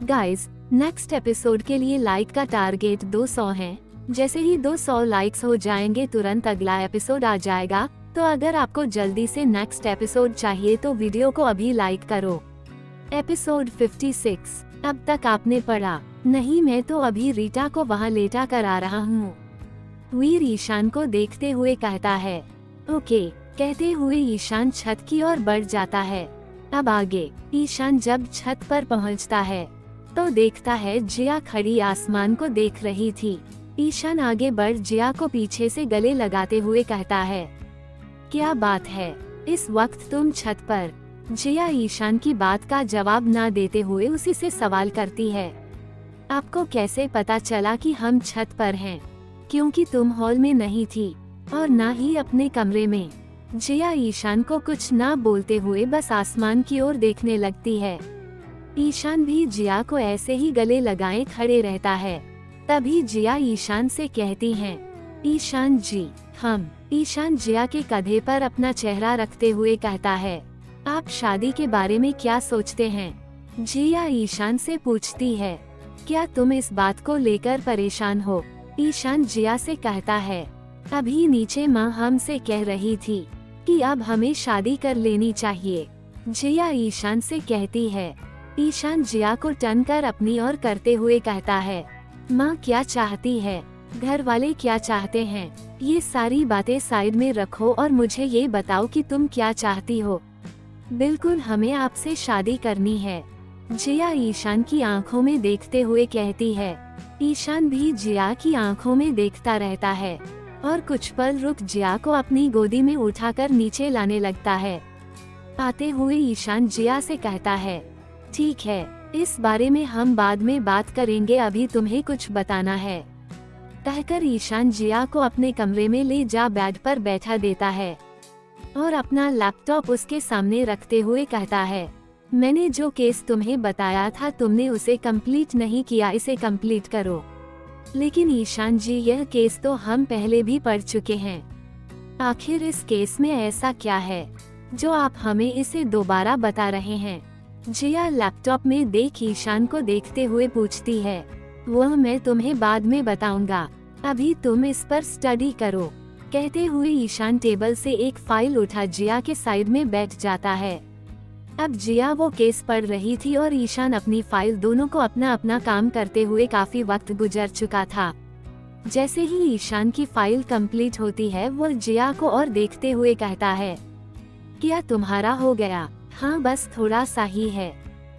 Guys, next episode के लिए like का टारगेट 200 है। जैसे ही 200 लाइक्स हो जाएंगे तुरंत अगला एपिसोड आ जाएगा। तो अगर आपको जल्दी से नेक्स्ट एपिसोड चाहिए तो वीडियो को अभी लाइक करो। एपिसोड 56। अब तक आपने पढ़ा नहीं? मैं तो अभी रीटा को वहाँ लेटा कर आ रहा हूँ। वीर ईशान को देखते हुए कहता है ओके कहते हुए ईशान छत की ओर बढ़ जाता है। अब आगे ईशान जब छत पर पहुँचता है तो देखता है जिया खड़ी आसमान को देख रही थी। ईशान आगे बढ़ जिया को पीछे से गले लगाते हुए कहता है क्या बात है, इस वक्त तुम छत पर? जिया ईशान की बात का जवाब न देते हुए उसी से सवाल करती है आपको कैसे पता चला कि हम छत पर हैं? क्योंकि तुम हॉल में नहीं थी और न ही अपने कमरे में। जिया ईशान को कुछ न बोलते हुए बस आसमान की ओर देखने लगती है। ईशान भी जिया को ऐसे ही गले लगाए खड़े रहता है। तभी जिया ईशान से कहती हैं ईशान जी हम। ईशान जिया के कंधे पर अपना चेहरा रखते हुए कहता है आप शादी के बारे में क्या सोचते हैं? जिया ईशान से पूछती है क्या तुम इस बात को लेकर परेशान हो? ईशान जिया से कहता है अभी नीचे माँ हमसे कह रही थी कि अब हमें शादी कर लेनी चाहिए। जिया ईशान से कहती है। ईशान जिया को टर्न कर अपनी ओर करते हुए कहता है माँ क्या चाहती है, घर वाले क्या चाहते हैं, ये सारी बातें साइड में रखो और मुझे ये बताओ कि तुम क्या चाहती हो। बिल्कुल हमें आपसे शादी करनी है। जिया ईशान की आंखों में देखते हुए कहती है। ईशान भी जिया की आंखों में देखता रहता है और कुछ पल रुक जिया को अपनी गोदी में उठाकर नीचे लाने लगता है। आते हुए ईशान जिया से कहता है ठीक है, इस बारे में हम बाद में बात करेंगे, अभी तुम्हें कुछ बताना है। कहकर ईशान जिया को अपने कमरे में ले जा बेड पर बैठा देता है और अपना लैपटॉप उसके सामने रखते हुए कहता है मैंने जो केस तुम्हें बताया था तुमने उसे कंप्लीट नहीं किया, इसे कंप्लीट करो। लेकिन ईशान जी यह केस तो हम पहले भी पढ़ चुके हैं। आखिर इस केस में ऐसा क्या है जो आप हमें इसे दोबारा बता रहे हैं? जिया लैपटॉप में देख ईशान को देखते हुए पूछती है वह मैं तुम्हें बाद में बताऊंगा, अभी तुम इस पर स्टडी करो। कहते हुए ईशान टेबल से एक फाइल उठा जिया के साइड में बैठ जाता है। अब जिया वो केस पढ़ रही थी और ईशान अपनी फाइल, दोनों को अपना अपना काम करते हुए काफी वक्त गुजर चुका था। जैसे ही ईशान की फाइल कंप्लीट होती है वो जिया को और देखते हुए कहता है क्या तुम्हारा हो गया? हाँ बस थोड़ा सा ही है।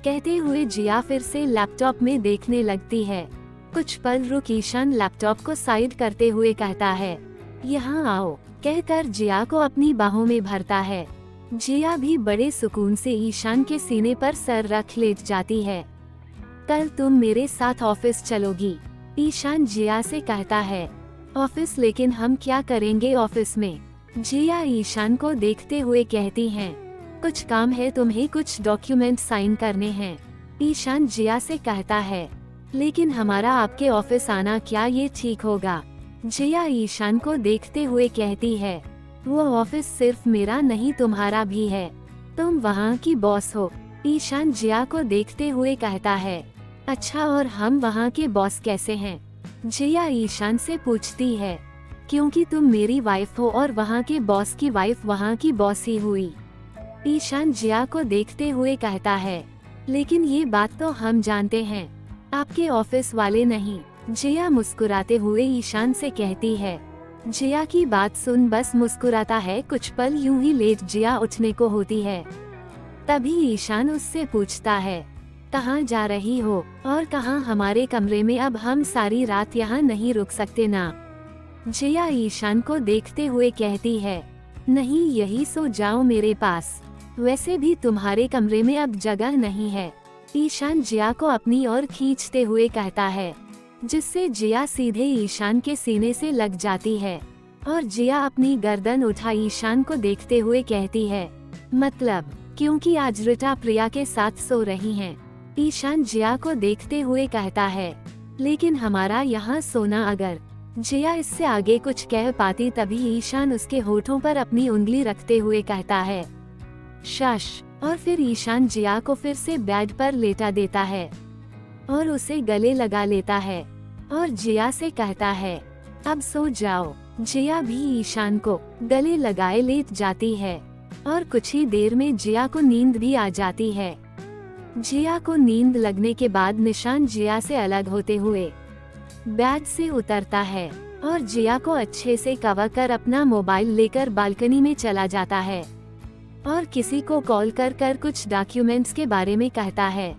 कहते हुए जिया फिर से लैपटॉप में देखने लगती है। कुछ पल रुक ईशान लैपटॉप को साइड करते हुए कहता है यहाँ आओ। कहकर जिया को अपनी बाहों में भरता है। जिया भी बड़े सुकून से ईशान के सीने पर सर रख लेट जाती है। कल तुम मेरे साथ ऑफिस चलोगी? ईशान जिया से कहता है ऑफिस? लेकिन हम क्या करेंगे ऑफिस में? जिया ईशान को देखते हुए कहती हैं कुछ काम है तुम्हें, कुछ डॉक्यूमेंट साइन करने हैं। ईशान जिया से कहता है लेकिन हमारा आपके ऑफिस आना क्या ये ठीक होगा? जिया ईशान को देखते हुए कहती है वो ऑफिस सिर्फ मेरा नहीं तुम्हारा भी है, तुम वहाँ की बॉस हो। ईशान जिया को देखते हुए कहता है अच्छा और हम वहाँ के बॉस कैसे हैं? जिया ईशान से पूछती है क्योंकि तुम मेरी वाइफ हो और वहाँ के बॉस की वाइफ वहाँ की बॉस ही हुई। ईशान जिया को देखते हुए कहता है लेकिन ये बात तो हम जानते हैं, आपके ऑफिस वाले नहीं। जिया मुस्कुराते हुए ईशान से कहती है। जिया की बात सुन बस मुस्कुराता है। कुछ पल यूं ही लेट जिया उठने को होती है। तभी ईशान उससे पूछता है कहाँ जा रही हो और कहाँ? हमारे कमरे में, अब हम सारी रात यहाँ नहीं रुक सकते ना। जिया ईशान को देखते हुए कहती है नहीं यही सो जाओ मेरे पास, वैसे भी तुम्हारे कमरे में अब जगह नहीं है। ईशान जिया को अपनी ओर खींचते हुए कहता है जिससे जिया सीधे ईशान के सीने से लग जाती है और जिया अपनी गर्दन उठा ईशान को देखते हुए कहती है मतलब? क्योंकि आज रीटा प्रिया के साथ सो रही हैं। ईशान जिया को देखते हुए कहता है लेकिन हमारा यहाँ सोना अगर? जिया इससे आगे कुछ कह पाती तभी ईशान उसके होठों पर अपनी उंगली रखते हुए कहता है शश, और फिर ईशान जिया को फिर से बेड पर लेटा देता है। और उसे गले लगा लेता है और जिया से कहता है अब सो जाओ। जिया भी ईशान को गले लगाए लेट जाती है और कुछ ही देर में जिया को नींद भी आ जाती है। जिया को नींद लगने के बाद निशान जिया से अलग होते हुए बेड से उतरता है और जिया को अच्छे से कवर कर अपना मोबाइल लेकर बालकनी में चला जाता है और किसी को कॉल कर कुछ डॉक्यूमेंट्स के बारे में कहता है।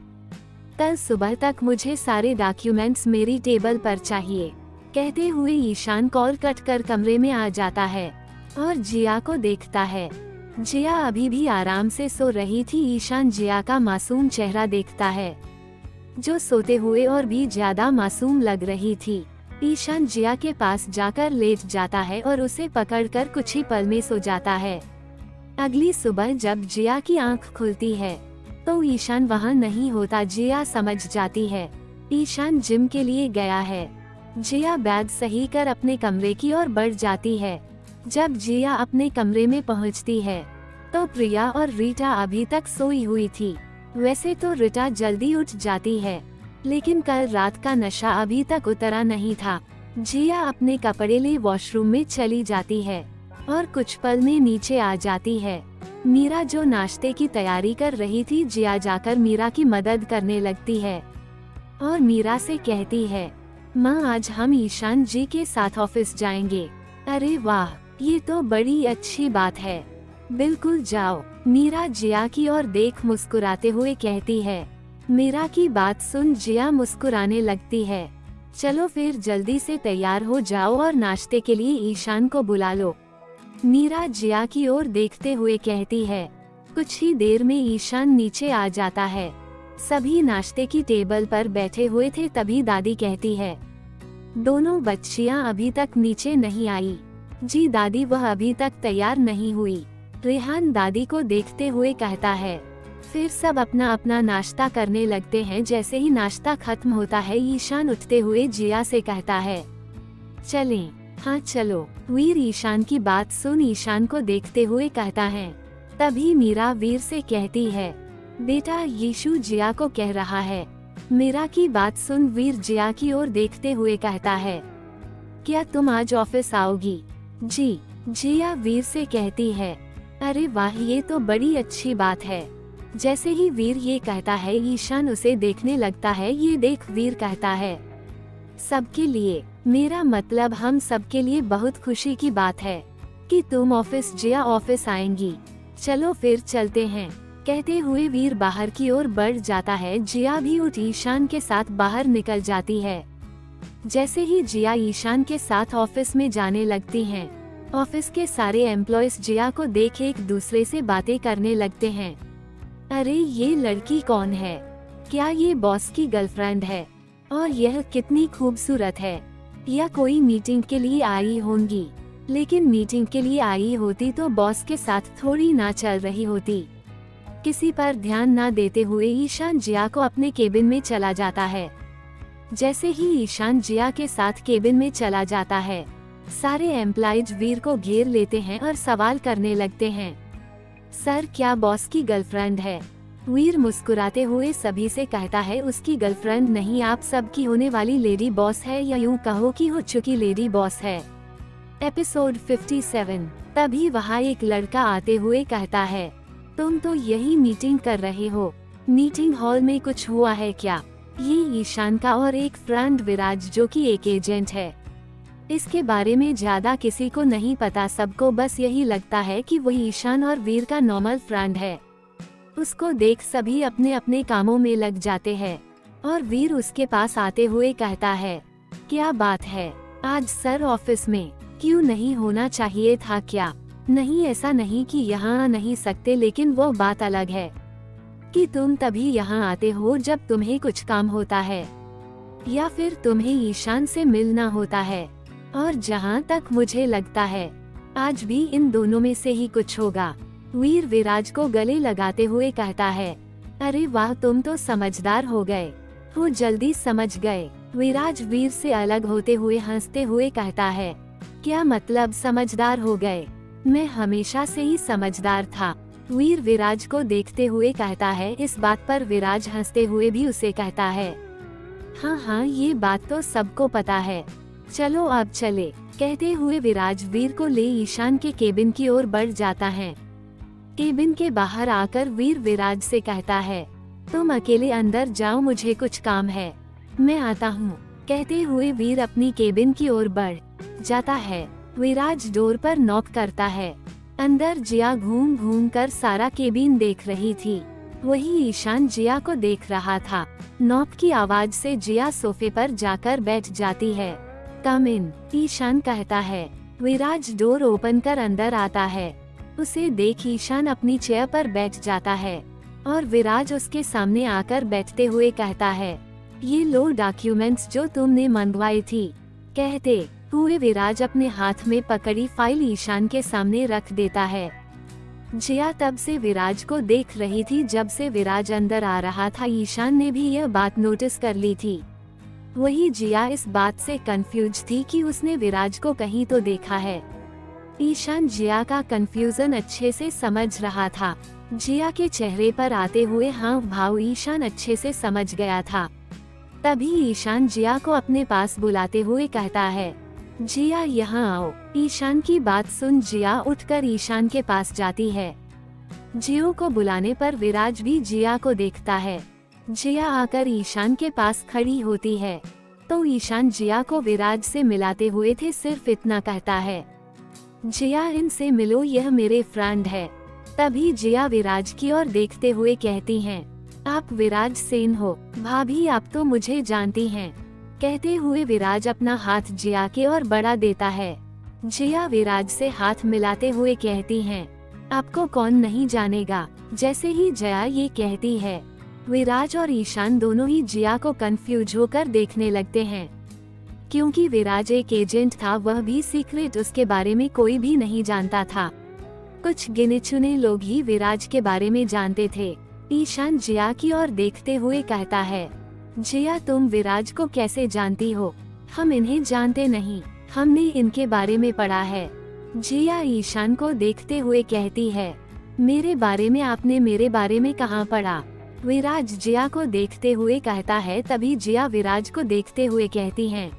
कल सुबह तक मुझे सारे डॉक्यूमेंट्स मेरी टेबल पर चाहिए, कहते हुए ईशान कॉल कट कर कमरे में आ जाता है और जिया को देखता है। जिया अभी भी आराम से सो रही थी। ईशान जिया का मासूम चेहरा देखता है जो सोते हुए और भी ज्यादा मासूम लग रही थी। ईशान जिया के पास जाकर लेट जाता है और उसे पकड़कर कुछ ही पल में सो जाता है। अगली सुबह जब जिया की आंख खुलती है तो ईशान वहाँ नहीं होता। जिया समझ जाती है ईशान जिम के लिए गया है। जिया बैग सही कर अपने कमरे की ओर बढ़ जाती है। जब जिया अपने कमरे में पहुंचती है तो प्रिया और रीटा अभी तक सोई हुई थी। वैसे तो रीटा जल्दी उठ जाती है लेकिन कल रात का नशा अभी तक उतरा नहीं था। जिया अपने कपड़े ले वॉशरूम में चली जाती है और कुछ पल में नीचे आ जाती है। मीरा जो नाश्ते की तैयारी कर रही थी, जिया जाकर मीरा की मदद करने लगती है और मीरा से कहती है माँ आज हम ईशान जी के साथ ऑफिस जाएंगे। अरे वाह, ये तो बड़ी अच्छी बात है, बिल्कुल जाओ। मीरा जिया की ओर देख मुस्कुराते हुए कहती है। मीरा की बात सुन जिया मुस्कुराने लगती है। चलो फिर जल्दी से तैयार हो जाओ और नाश्ते के लिए ईशान को बुला लो। मीरा जिया की ओर देखते हुए कहती है। कुछ ही देर में ईशान नीचे आ जाता है। सभी नाश्ते की टेबल पर बैठे हुए थे तभी दादी कहती है दोनों बच्चियां अभी तक नीचे नहीं आई। जी दादी, वह अभी तक तैयार नहीं हुई। रेहान दादी को देखते हुए कहता है। फिर सब अपना अपना नाश्ता करने लगते हैं। जैसे ही नाश्ता खत्म होता है ईशान उठते हुए जिया से कहता है चलें। हाँ चलो। वीर ईशान की बात सुन ईशान को देखते हुए कहता है। तभी मीरा वीर से कहती है बेटा यीशु जिया को कह रहा है। मीरा की बात सुन वीर जिया की ओर देखते हुए कहता है क्या तुम आज ऑफिस आओगी? जी। जिया वीर से कहती है अरे वाह, ये तो बड़ी अच्छी बात है। जैसे ही वीर ये कहता है ईशान उसे देखने लगता है। ये देख वीर कहता है सबके लिए, मेरा मतलब हम सबके लिए बहुत खुशी की बात है कि तुम ऑफिस जिया ऑफिस आएंगी। चलो फिर चलते हैं। कहते हुए वीर बाहर की ओर बढ़ जाता है। जिया भी उठ ईशान के साथ बाहर निकल जाती है। जैसे ही जिया ईशान के साथ ऑफिस में जाने लगती हैं, ऑफिस के सारे एम्प्लॉयज जिया को देख एक दूसरे से बातें करने लगते हैं। अरे ये लड़की कौन है? क्या ये बॉस की गर्लफ्रेंड है? और यह कितनी खूबसूरत है। या कोई मीटिंग के लिए आई होंगी, लेकिन मीटिंग के लिए आई होती तो बॉस के साथ थोड़ी ना चल रही होती। किसी पर ध्यान ना देते हुए ईशान जिया को अपने केबिन में चला जाता है। जैसे ही ईशान जिया के साथ केबिन में चला जाता है, सारे एम्प्लॉयज वीर को घेर लेते हैं और सवाल करने लगते हैं सर क्या बॉस की गर्लफ्रेंड है? वीर मुस्कुराते हुए सभी से कहता है उसकी गर्लफ्रेंड नहीं, आप सबकी होने वाली लेडी बॉस है, या यूं कहो कि हो चुकी लेडी बॉस है। एपिसोड 57। तभी वहाँ एक लड़का आते हुए कहता है तुम तो यही मीटिंग कर रहे हो, मीटिंग हॉल में कुछ हुआ है क्या? ये ईशान का और एक फ्रेंड विराज जो कि एक एजेंट है। इसके बारे में ज्यादा किसी को नहीं पता, सबको बस यही लगता है कि वही ईशान और वीर का नॉर्मल फ्रेंड है। उसको देख सभी अपने अपने कामों में लग जाते हैं और वीर उसके पास आते हुए कहता है क्या बात है, आज सर ऑफिस में क्यों नहीं होना चाहिए था क्या? नहीं, ऐसा नहीं कि यहाँ आ नहीं सकते, लेकिन वो बात अलग है कि तुम तभी यहाँ आते हो जब तुम्हें कुछ काम होता है या फिर तुम्हें ईशान से मिलना होता है। और जहाँ तक मुझे लगता है आज भी इन दोनों में से ही कुछ होगा। वीर विराज को गले लगाते हुए कहता है अरे वाह, तुम तो समझदार हो गए हो, जल्दी समझ गए। विराज वीर से अलग होते हुए हंसते हुए कहता है क्या मतलब समझदार हो गए? मैं हमेशा से ही समझदार था। वीर विराज को देखते हुए कहता है। इस बात पर विराज हंसते हुए भी उसे कहता है हाँ हाँ, ये बात तो सबको पता है, चलो अब चले। कहते हुए विराज वीर को ले ईशान के केबिन की ओर बढ़ जाता है। केबिन के बाहर आकर वीर विराज से कहता है, तुम अकेले अंदर जाओ, मुझे कुछ काम है, मैं आता हूँ। कहते हुए वीर अपनी केबिन की ओर बढ़ जाता है। विराज डोर पर नॉक करता है। अंदर जिया घूम घूम कर सारा केबिन देख रही थी। वही ईशान जिया को देख रहा था। नॉक की आवाज से जिया सोफे पर जाकर बैठ जाती है। कम इन, ईशान कहता है। विराज डोर ओपन कर अंदर आता है। उसे देख ईशान अपनी चेयर पर बैठ जाता है और विराज उसके सामने आकर बैठते हुए कहता है, ये लो डॉक्यूमेंट्स जो तुमने मंगवाई थी। कहते हुए विराज अपने हाथ में पकड़ी फाइल ईशान के सामने रख देता है। जिया तब से विराज को देख रही थी। जब से विराज अंदर आ रहा था, ईशान ने भी यह बात नोटिस कर ली थी। वही जिया इस बात से कंफ्यूज थी कि उसने विराज को कहीं तो देखा है। ईशान जिया का कंफ्यूजन अच्छे से समझ रहा था। जिया के चेहरे पर आते हुए हाव भाव ईशान अच्छे से समझ गया था। तभी ईशान जिया को अपने पास बुलाते हुए कहता है, जिया यहाँ आओ। ईशान की बात सुन जिया उठकर ईशान के पास जाती है। जियो को बुलाने पर विराज भी जिया को देखता है। जिया आकर ईशान के पास खड़ी होती है तो ईशान जिया को विराज से मिलाते हुए थे सिर्फ इतना कहता है, जिया इनसे मिलो, यह मेरे फ्रेंड है। तभी जिया विराज की ओर देखते हुए कहती हैं, आप विराज सेन हो भाभी, आप तो मुझे जानती हैं। कहते हुए विराज अपना हाथ जिया के ओर बढ़ा देता है। जिया विराज से हाथ मिलाते हुए कहती हैं, आपको कौन नहीं जानेगा। जैसे ही जिया ये कहती है, विराज और ईशान दोनों ही जिया को कंफ्यूज होकर देखने लगते हैं। क्योंकि विराज एक एजेंट था, वह भी सीक्रेट, उसके बारे में कोई भी नहीं जानता था। कुछ गिने चुने लोग ही विराज के बारे में जानते थे। ईशान जिया की ओर देखते हुए कहता है, जिया तुम विराज को कैसे जानती हो? हम इन्हें जानते नहीं, हमने इनके बारे में पढ़ा है। जिया ईशान को देखते हुए कहती है, मेरे बारे में आपने मेरे बारे में कहाँ पढ़ा? विराज जिया को देखते हुए कहता है। तभी जिया विराज को देखते हुए कहती हैं,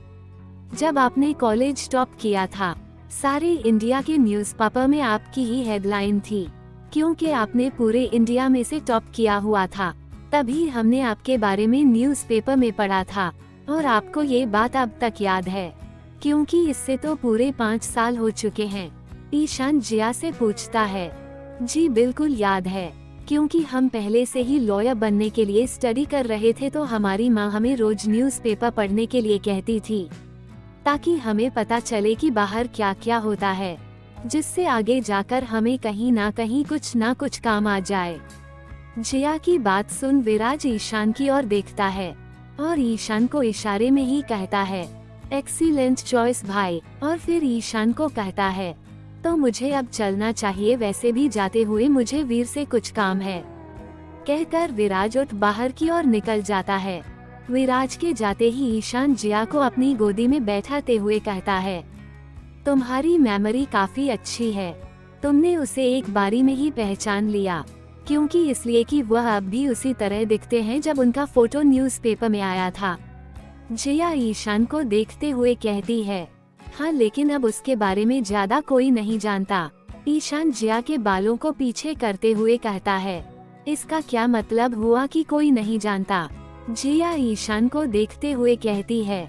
जब आपने कॉलेज टॉप किया था, सारे इंडिया के न्यूज़पेपर में आपकी ही हेडलाइन थी, क्योंकि आपने पूरे इंडिया में से टॉप किया हुआ था। तभी हमने आपके बारे में न्यूज़पेपर में पढ़ा था और आपको ये बात अब तक याद है, क्योंकि इससे तो पूरे 5 साल हो चुके हैं। ईशान जिया से पूछता है, जी बिल्कुल याद है, क्योंकि हम पहले से ही लॉयर बनने के लिए स्टडी कर रहे थे, तो हमारी माँ हमें रोज न्यूज़पेपर पढ़ने के लिए कहती थी, ताकि हमें पता चले कि बाहर क्या क्या होता है, जिससे आगे जाकर हमें कहीं ना कहीं कुछ ना कुछ काम आ जाए। जिया की बात सुन विराज ईशान की ओर देखता है और ईशान को इशारे में ही कहता है, एक्सीलेंट चॉइस भाई। और फिर ईशान को कहता है, तो मुझे अब चलना चाहिए, वैसे भी जाते हुए मुझे वीर से कुछ काम है। कहकर विराज उठ बाहर की ओर निकल जाता है। विराज के जाते ही ईशान जिया को अपनी गोदी में बैठाते हुए कहता है, तुम्हारी मेमोरी काफी अच्छी है, तुमने उसे एक बारी में ही पहचान लिया, क्योंकि इसलिए कि वह अब भी उसी तरह दिखते हैं जब उनका फोटो न्यूज़पेपर में आया था। जिया ईशान को देखते हुए कहती है, हाँ लेकिन अब उसके बारे में ज्यादा कोई नहीं जानता। ईशान जिया के बालों को पीछे करते हुए कहता है, इसका क्या मतलब हुआ कि कोई नहीं जानता? जिया ईशान को देखते हुए कहती है,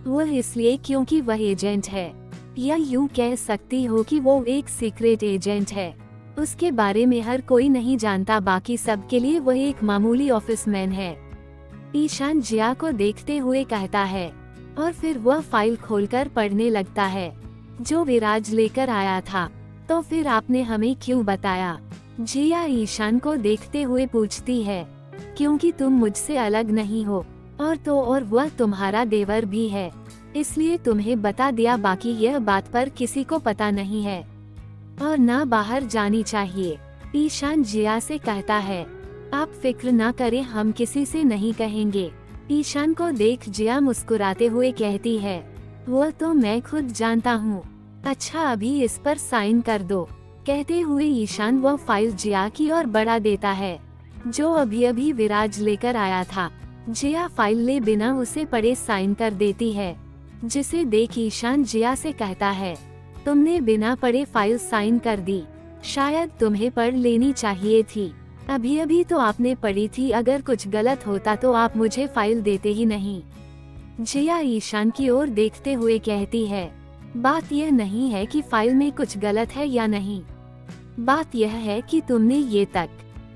वह इसलिए क्योंकि वह एजेंट है, या यूं कह सकती हो कि वो एक सीक्रेट एजेंट है। उसके बारे में हर कोई नहीं जानता, बाकी सब के लिए वह एक मामूली ऑफिसमैन है। ईशान जिया को देखते हुए कहता है और फिर वह फाइल खोलकर पढ़ने लगता है जो विराज लेकर आया था। तो फिर आपने हमें क्यों बताया? जिया ईशान को देखते हुए पूछती है, क्योंकि तुम मुझसे अलग नहीं हो, और वह तुम्हारा देवर भी है, इसलिए तुम्हें बता दिया। बाकी यह बात पर किसी को पता नहीं है और ना बाहर जानी चाहिए। ईशान जिया से कहता है, आप फिक्र ना करें, हम किसी से नहीं कहेंगे। ईशान को देख जिया मुस्कुराते हुए कहती है, वह तो मैं खुद जानता हूँ। अच्छा अभी इस पर साइन कर दो। कहते हुए ईशान वह फाइल जिया की ओर बढ़ा देता है जो अभी अभी विराज लेकर आया था। जिया फाइल ले बिना उसे पढ़े साइन कर देती है, जिसे देख ईशान जिया से कहता है, तुमने बिना पढ़े फाइल साइन कर दी, शायद तुम्हें पढ़ लेनी चाहिए थी। अभी अभी तो आपने पढ़ी थी, अगर कुछ गलत होता तो आप मुझे फाइल देते ही नहीं। जिया ईशान की ओर देखते हुए कहती है, बात यह नहीं है कि फाइल में कुछ गलत है या नहीं, बात यह है कि तुमने ये तक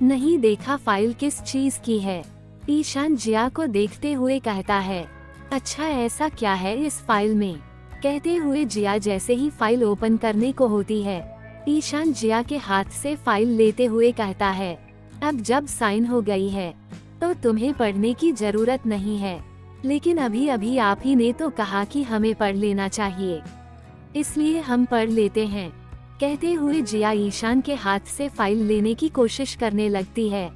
नहीं देखा फाइल किस चीज की है। ईशान जिया को देखते हुए कहता है, अच्छा ऐसा क्या है इस फाइल में? कहते हुए जिया जैसे ही फाइल ओपन करने को होती है, ईशान जिया के हाथ से फाइल लेते हुए कहता है, अब जब साइन हो गई है तो तुम्हें पढ़ने की जरूरत नहीं है, लेकिन अभी अभी आप ही ने तो कहा कि हमें पढ़ लेना चाहिए, इसलिए हम पढ़ लेते हैं। कहते हुए जिया ईशान के हाथ से फाइल लेने की कोशिश करने लगती है।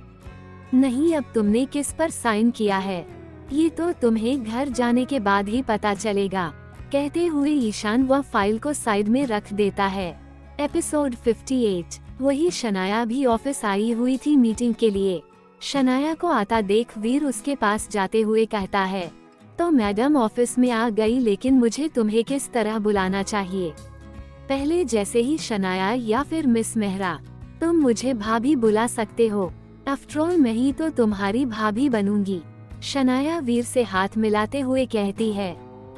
नहीं, अब तुमने किस पर साइन किया है ये तो तुम्हें घर जाने के बाद ही पता चलेगा। कहते हुए ईशान वह फाइल को साइड में रख देता है। एपिसोड 58। वही शनाया भी ऑफिस आई हुई थी मीटिंग के लिए। शनाया को आता देख वीर उसके पास जाते हुए कहता है, तो मैडम ऑफिस में आ गई, लेकिन मुझे तुम्हें किस तरह बुलाना चाहिए? पहले जैसे ही शनाया या फिर मिस मेहरा, तुम मुझे भाभी बुला सकते हो, आफ्टर ऑल मैं ही तो तुम्हारी भाभी बनूंगी। शनाया वीर से हाथ मिलाते हुए कहती है,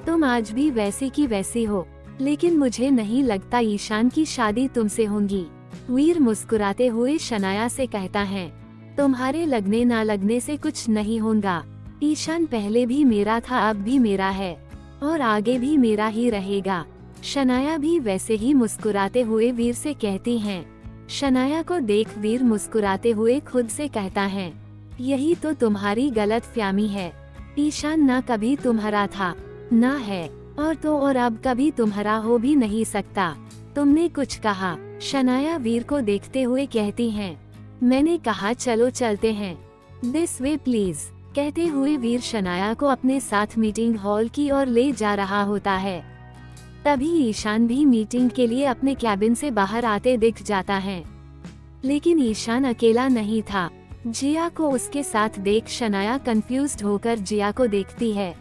तुम आज भी वैसी की वैसी हो, लेकिन मुझे नहीं लगता ईशान की शादी तुमसे होगी। वीर मुस्कुराते हुए शनाया से कहता है, तुम्हारे लगने ना लगने से कुछ नहीं होगा। ईशान पहले भी मेरा था, अब भी मेरा है और आगे भी मेरा ही रहेगा। शनाया भी वैसे ही मुस्कुराते हुए वीर से कहती हैं। शनाया को देख वीर मुस्कुराते हुए खुद से कहता है, यही तो तुम्हारी गलतफहमी है। ईशान ना कभी तुम्हारा था, ना है और तो और अब कभी तुम्हारा हो भी नहीं सकता। तुमने कुछ कहा? शनाया वीर को देखते हुए कहती हैं, मैंने कहा चलो चलते हैं, दिस वे प्लीज। कहते हुए वीर शनाया को अपने साथ मीटिंग हॉल की ओर ले जा रहा होता है। तभी ईशान भी मीटिंग के लिए अपने कैबिन से बाहर आते दिख जाता है, लेकिन ईशान अकेला नहीं था। जिया को उसके साथ देख शनाया कंफ्यूज्ड होकर जिया को देखती है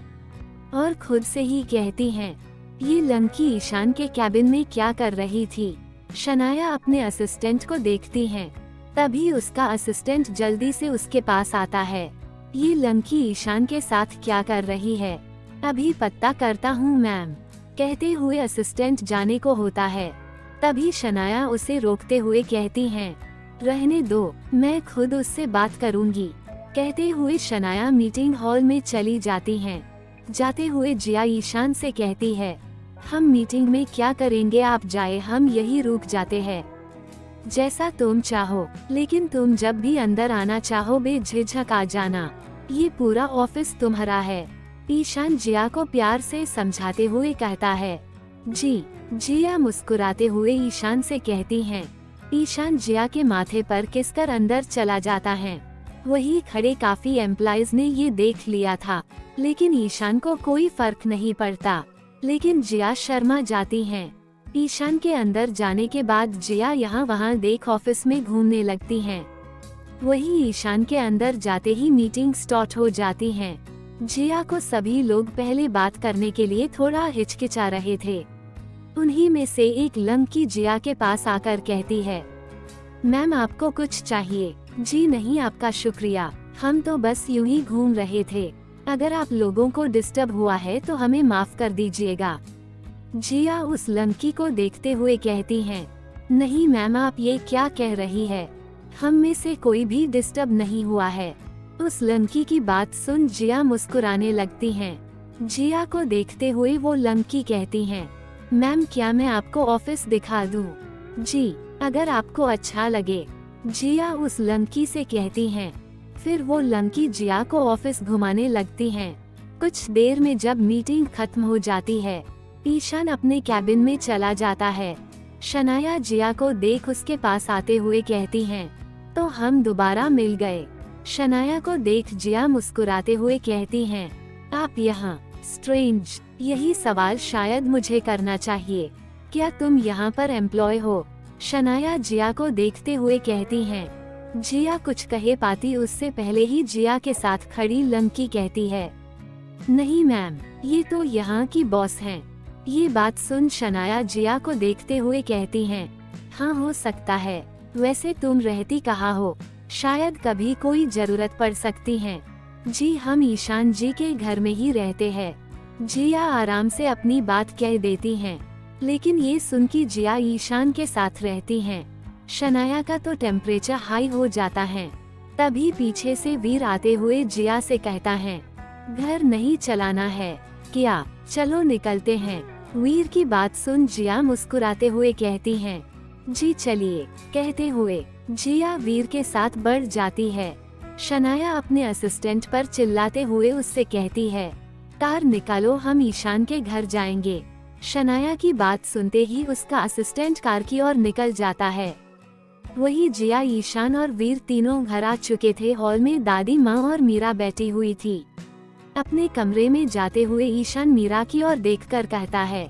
और खुद से ही कहती हैं, ये लड़की ईशान के कैबिन में क्या कर रही थी? शनाया अपने असिस्टेंट को देखती हैं, तभी उसका असिस्टेंट जल्दी से उसके पास आता है। ये लड़की ईशान के साथ क्या कर रही है? अभी पता करता हूँ मैम। कहते हुए असिस्टेंट जाने को होता है, तभी शनाया उसे रोकते हुए कहती हैं, रहने दो, मैं खुद उससे बात करूंगी। कहते हुए शनाया मीटिंग हॉल में चली जाती हैं। जाते हुए जिया ईशान से कहती है, हम मीटिंग में क्या करेंगे, आप जाए, हम यही रुक जाते हैं। जैसा तुम चाहो, लेकिन तुम जब भी अंदर आना चाहो बेझिझक आ जाना, ये पूरा ऑफिस तुम्हारा है। ईशान जिया को प्यार से समझाते हुए कहता है। जी। जिया मुस्कुराते हुए ईशान से कहती हैं। ईशान जिया के माथे पर किसकर अंदर चला जाता है। वही खड़े काफी एम्प्लॉइज ने ये देख लिया था, लेकिन ईशान को कोई फर्क नहीं पड़ता। लेकिन जिया शर्मा जाती हैं। ईशान के अंदर जाने के बाद जिया यहाँ वहाँ देख ऑफिस में घूमने लगती हैं। वही ईशान के अंदर जाते ही मीटिंग स्टार्ट हो जाती है। जिया को सभी लोग पहले बात करने के लिए थोड़ा हिचकिचा रहे थे। उन्हीं में से एक लड़की जिया के पास आकर कहती है, मैम आपको कुछ चाहिए? जी नहीं, आपका शुक्रिया, हम तो बस यूं ही घूम रहे थे। अगर आप लोगों को डिस्टर्ब हुआ है तो हमें माफ कर दीजिएगा। जिया उस लड़की को देखते हुए कहती हैं, नहीं मैम, आप ये क्या कह रही है? हम में से कोई भी डिस्टर्ब नहीं हुआ है। उस लड़की की बात सुन जिया मुस्कुराने लगती हैं। जिया को देखते हुए वो लड़की कहती हैं, मैम क्या मैं आपको ऑफिस दिखा दूं? जी, अगर आपको अच्छा लगे। जिया उस लड़की से कहती हैं। फिर वो लड़की जिया को ऑफिस घुमाने लगती हैं। कुछ देर में जब मीटिंग खत्म हो जाती है, ईशान अपने कैबिन में चला जाता है। शनाया जिया को देख उसके पास आते हुए कहती हैं, तो हम दोबारा मिल गए। शनाया को देख जिया मुस्कुराते हुए कहती हैं, आप यहाँ? स्ट्रेंज, यही सवाल शायद मुझे करना चाहिए। क्या तुम यहाँ पर एम्प्लॉय हो? शनाया जिया को देखते हुए कहती हैं, जिया कुछ कहे पाती उससे पहले ही जिया के साथ खड़ी लंकी कहती है, नहीं मैम, ये तो यहाँ की बॉस हैं। ये बात सुन शनाया जिया को देखते हुए कहती हैं, हाँ हो सकता है, वैसे तुम रहती कहाँ हो? शायद कभी कोई जरूरत पड़ सकती है। जी हम ईशान जी के घर में ही रहते हैं। जिया आराम से अपनी बात कह देती हैं, लेकिन ये सुन कि जिया ईशान के साथ रहती हैं, शनाया का तो टेम्परेचर हाई हो जाता है। तभी पीछे से वीर आते हुए जिया से कहता है, घर नहीं चलाना है क्या? चलो निकलते हैं। वीर की बात सुन जिया मुस्कुराते हुए कहती हैं, जी चलिए। कहते हुए जिया वीर के साथ बढ़ जाती है। शनाया अपने असिस्टेंट पर चिल्लाते हुए उससे कहती है, कार निकालो, हम ईशान के घर जाएंगे। शनाया की बात सुनते ही उसका असिस्टेंट कार की ओर निकल जाता है। वही जिया, ईशान और वीर तीनों घर आ चुके थे। हॉल में दादी माँ और मीरा बैठी हुई थी। अपने कमरे में जाते हुए ईशान मीरा की ओर देखकर कहता है,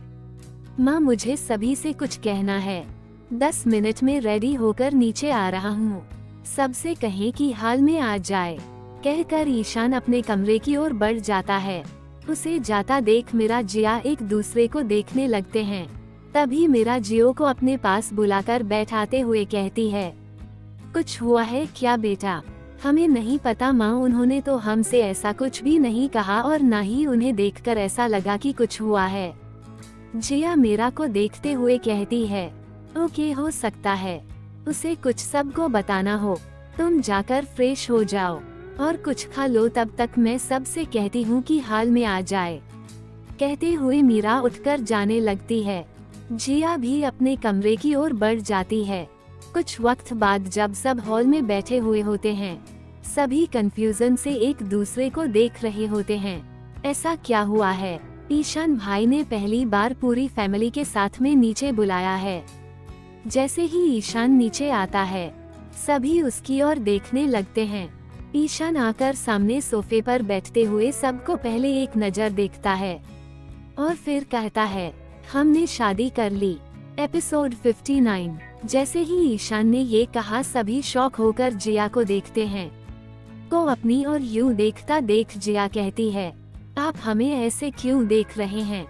माँ मुझे सभी से कुछ कहना है। 10 मिनट में रेडी होकर नीचे आ रहा हूँ, सबसे कहें कि हाल में आ जाए। कहकर ईशान अपने कमरे की ओर बढ़ जाता है। उसे जाता देख मीरा जिया एक दूसरे को देखने लगते हैं। तभी मीरा जियो को अपने पास बुलाकर बैठाते हुए कहती है, कुछ हुआ है क्या बेटा? हमें नहीं पता माँ, उन्होंने तो हमसे ऐसा कुछ भी नहीं कहा और न ही उन्हें देखकर ऐसा लगा कि कुछ हुआ है। जिया मीरा को देखते हुए कहती है, ओके, हो सकता है उसे कुछ सबको बताना हो। तुम जाकर फ्रेश हो जाओ और कुछ खा लो, तब तक मैं सबसे कहती हूँ कि हाल में आ जाए। कहते हुए मीरा उठकर जाने लगती है। जिया भी अपने कमरे की ओर बढ़ जाती है। कुछ वक्त बाद जब सब हॉल में बैठे हुए होते हैं, सभी कंफ्यूजन से एक दूसरे को देख रहे होते हैं। ऐसा क्या हुआ है? ईशान भाई ने पहली बार पूरी फैमिली के साथ में नीचे बुलाया है। जैसे ही ईशान नीचे आता है, सभी उसकी ओर देखने लगते हैं। ईशान आकर सामने सोफे पर बैठते हुए सबको पहले एक नजर देखता है और फिर कहता है, हमने शादी कर ली। एपिसोड 59। जैसे ही ईशान ने ये कहा, सभी शॉक होकर जिया को देखते हैं। को अपनी और यूं देखता देख जिया कहती है, आप हमें ऐसे क्यों देख रहे हैं?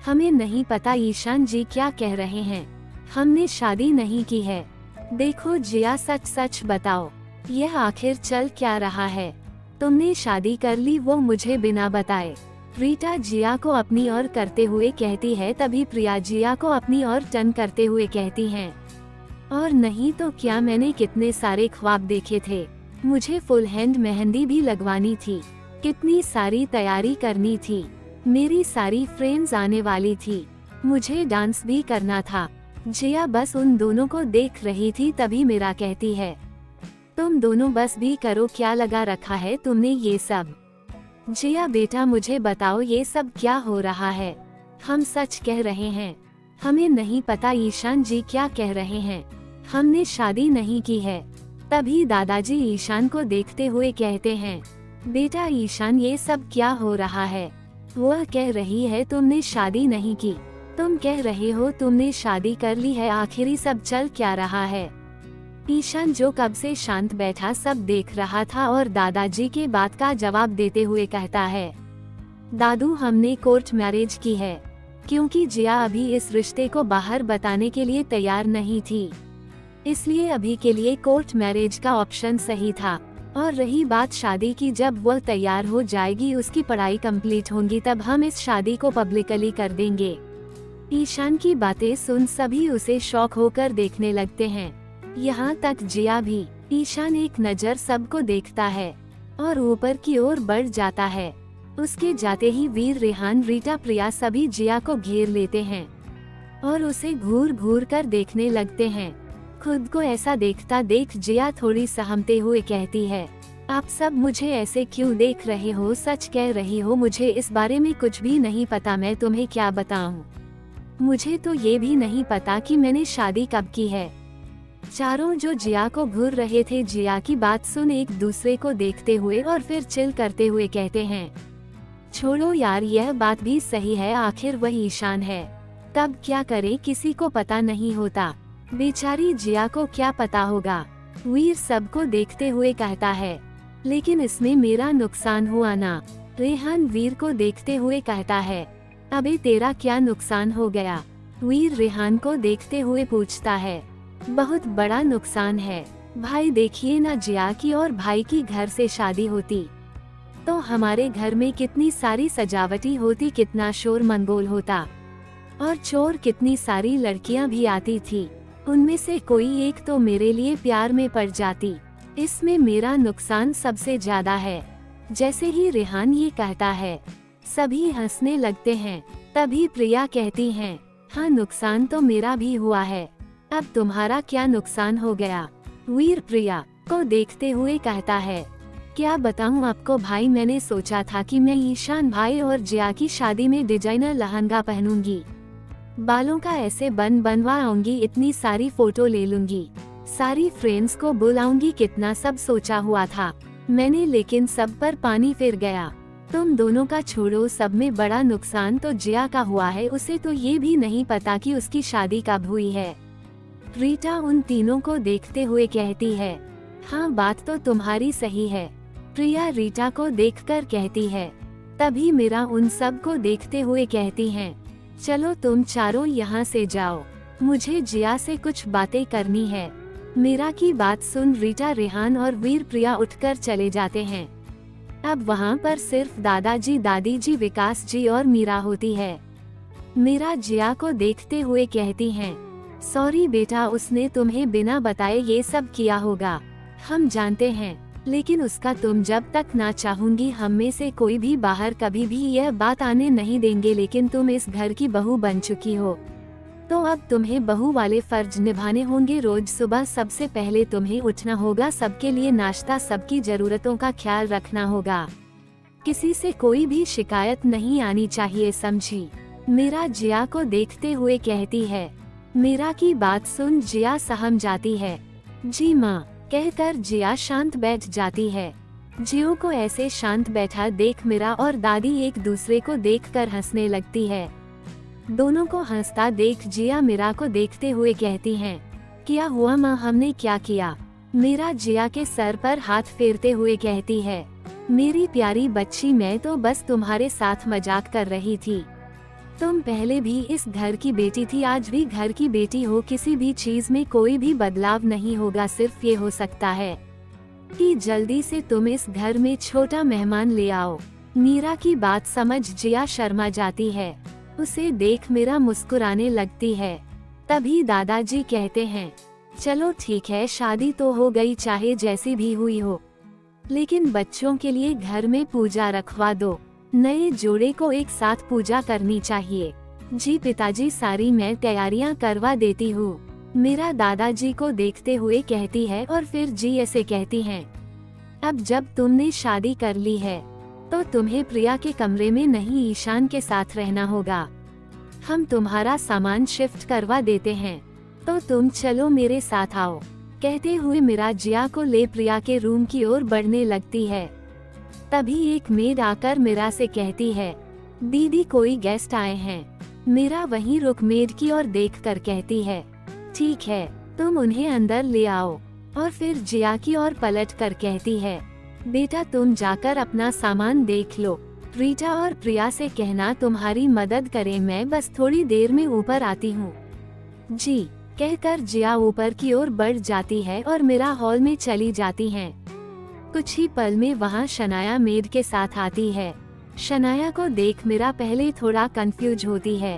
हमें नहीं पता ईशान जी क्या कह रहे हैं। हमने शादी नहीं की है। देखो जिया, सच सच बताओ, यह आखिर चल क्या रहा है? तुमने शादी कर ली, वो मुझे बिना बताए। रीटा जिया को अपनी ओर करते हुए कहती है। तभी प्रिया जिया को अपनी ओर टर्न करते हुए कहती हैं, और नहीं तो क्या, मैंने कितने सारे ख्वाब देखे थे। मुझे फुल हैंड मेहंदी भी लगवानी थी, कितनी सारी तैयारी करनी थी, मेरी सारी फ्रेंड्स आने वाली थी, मुझे डांस भी करना था। जिया बस उन दोनों को देख रही थी। तभी मीरा कहती है, तुम दोनों बस भी करो, क्या लगा रखा है तुमने ये सब? जिया बेटा मुझे बताओ, ये सब क्या हो रहा है? हम सच कह रहे हैं, हमें नहीं पता ईशान जी क्या कह रहे हैं। हमने शादी नहीं की है। तभी दादाजी ईशान को देखते हुए कहते हैं, बेटा ईशान, ये सब क्या हो रहा है? वह कह रही है तुमने शादी नहीं की, तुम कह रहे हो तुमने शादी कर ली है। आखिरी सब चल क्या रहा है? ईशान जो कब से शांत बैठा सब देख रहा था और दादाजी के बात का जवाब देते हुए कहता है, दादू हमने कोर्ट मैरिज की है, क्योंकि जिया अभी इस रिश्ते को बाहर बताने के लिए तैयार नहीं थी, इसलिए अभी के लिए कोर्ट मैरिज का ऑप्शन सही था। और रही बात शादी की, जब वह तैयार हो जाएगी, उसकी पढ़ाई कंप्लीट होंगी, तब हम इस शादी को पब्लिकली कर देंगे। ईशान की बातें सुन सभी उसे शॉक होकर देखने लगते हैं, यहाँ तक जिया भी। ईशान एक नज़र सबको देखता है और ऊपर की ओर बढ़ जाता है। उसके जाते ही वीर, रेहान, रीटा, प्रिया सभी जिया को घेर लेते हैं और उसे घूर घूर कर देखने लगते हैं। खुद को ऐसा देखता देख जिया थोड़ी सहमते हुए कहती है, आप सब मुझे ऐसे क्यों देख रहे हो? सच कह रही हो, मुझे इस बारे में कुछ भी नहीं पता, मैं तुम्हें क्या बताऊं? मुझे तो ये भी नहीं पता कि मैंने शादी कब की है। चारों जो जिया को घूर रहे थे, जिया की बात सुन एक दूसरे को देखते हुए और फिर चिल करते हुए कहते हैं, छोड़ो यार, यह बात भी सही है, आखिर वह ईशान है, तब क्या करे, किसी को पता नहीं होता। बेचारी जिया को क्या पता होगा। वीर सबको देखते हुए कहता है, लेकिन इसमें मेरा नुकसान हुआ ना। रेहान वीर को देखते हुए कहता है, अबे तेरा क्या नुकसान हो गया? वीर रेहान को देखते हुए पूछता है, बहुत बड़ा नुकसान है भाई, देखिए ना, जिया की और भाई की घर से शादी होती तो हमारे घर में कितनी सारी सजावटी होती, कितना शोर मंगोल होता और चोर कितनी सारी लड़कियां भी आती थी, उनमें से कोई एक तो मेरे लिए प्यार में पड़ जाती। इसमें मेरा नुकसान सबसे ज्यादा है। जैसे ही रेहान ये कहता है, सभी हंसने लगते हैं। तभी प्रिया कहती हैं, हाँ नुकसान तो मेरा भी हुआ है, अब तुम्हारा क्या नुकसान हो गया? वीर प्रिया को देखते हुए कहता है, क्या बताऊं आपको भाई, मैंने सोचा था कि मैं ईशान भाई और जिया की शादी में डिजाइनर लहंगा पहनूंगी, बालों का ऐसे बनवाऊंगी, इतनी सारी फोटो ले लूंगी, सारी फ्रेंड्स को बुलाऊंगी, कितना सब सोचा हुआ था मैंने, लेकिन सब पर पानी फिर गया। तुम दोनों का छोड़ो, सब में बड़ा नुकसान तो जिया का हुआ है, उसे तो ये भी नहीं पता कि उसकी शादी कब हुई है। रीटा उन तीनों को देखते हुए कहती है, हाँ बात तो तुम्हारी सही है। प्रिया रीटा को देखकर कहती है, तभी मीरा उन सब को देखते हुए कहती हैं, चलो तुम चारों यहाँ से जाओ, मुझे जिया से कुछ बातें करनी है। मीरा की बात सुन रीटा, रेहान और वीर प्रिया उठकर चले जाते हैं। अब वहाँ पर सिर्फ दादाजी, दादी जी, विकास जी और मीरा होती है। मीरा जिया को देखते हुए कहती हैं, सॉरी बेटा, उसने तुम्हें बिना बताए ये सब किया होगा, हम जानते हैं, लेकिन उसका तुम जब तक ना चाहूंगी हम में से कोई भी बाहर कभी भी यह बात आने नहीं देंगे, लेकिन तुम इस घर की बहू बन चुकी हो तो अब तुम्हें बहू वाले फर्ज निभाने होंगे। रोज सुबह सबसे पहले तुम्हें उठना होगा, सबके लिए नाश्ता, सबकी जरूरतों का ख्याल रखना होगा, किसी से कोई भी शिकायत नहीं आनी चाहिए, समझी? मीरा जिया को देखते हुए कहती है। मीरा की बात सुन जिया सहम जाती है। जी माँ कहकर जिया शांत बैठ जाती है। जियो को ऐसे शांत बैठा देख मीरा और दादी एक दूसरे को देखकर हंसने लगती है। दोनों को हंसता देख जिया मीरा को देखते हुए कहती हैं, क्या हुआ माँ, हमने क्या किया? मीरा जिया के सर पर हाथ फेरते हुए कहती है, मेरी प्यारी बच्ची, मैं तो बस तुम्हारे साथ मजाक कर रही थी, तुम पहले भी इस घर की बेटी थी, आज भी घर की बेटी हो, किसी भी चीज में कोई भी बदलाव नहीं होगा, सिर्फ ये हो सकता है कि जल्दी से तुम इस घर में छोटा मेहमान ले आओ। मीरा की बात समझ जिया शर्मा जाती है, उसे देख मीरा मुस्कुराने लगती है। तभी दादाजी कहते हैं, चलो ठीक है, शादी तो हो गई, चाहे जैसी भी हुई हो, लेकिन बच्चों के लिए घर में पूजा रखवा दो, नए जोड़े को एक साथ पूजा करनी चाहिए। जी पिताजी, सारी मैं तैयारियां करवा देती हूँ, मीरा दादाजी को देखते हुए कहती है और फिर जी ऐसे कहती हैं, अब जब तुमने शादी कर ली है तो तुम्हें प्रिया के कमरे में नहीं ईशान के साथ रहना होगा, हम तुम्हारा सामान शिफ्ट करवा देते हैं, तो तुम चलो मेरे साथ आओ। कहते हुए मीरा जिया को ले प्रिया के रूम की ओर बढ़ने लगती है। तभी एक मेड आकर मीरा से कहती है, दीदी कोई गेस्ट आए हैं। मीरा वहीं रुक मेड की ओर देखकर कहती है, ठीक है, तुम उन्हें अंदर ले आओ। और फिर जिया की ओर पलट कर कहती है, बेटा तुम जाकर अपना सामान देख लो, रीटा और प्रिया से कहना तुम्हारी मदद करें, मैं बस थोड़ी देर में ऊपर आती हूँ। जी कहकर जिया ऊपर की ओर बढ़ जाती है और मीरा हॉल में चली जाती हैं। कुछ ही पल में वहाँ शनाया मेड के साथ आती है। शनाया को देख मीरा पहले थोड़ा कंफ्यूज होती है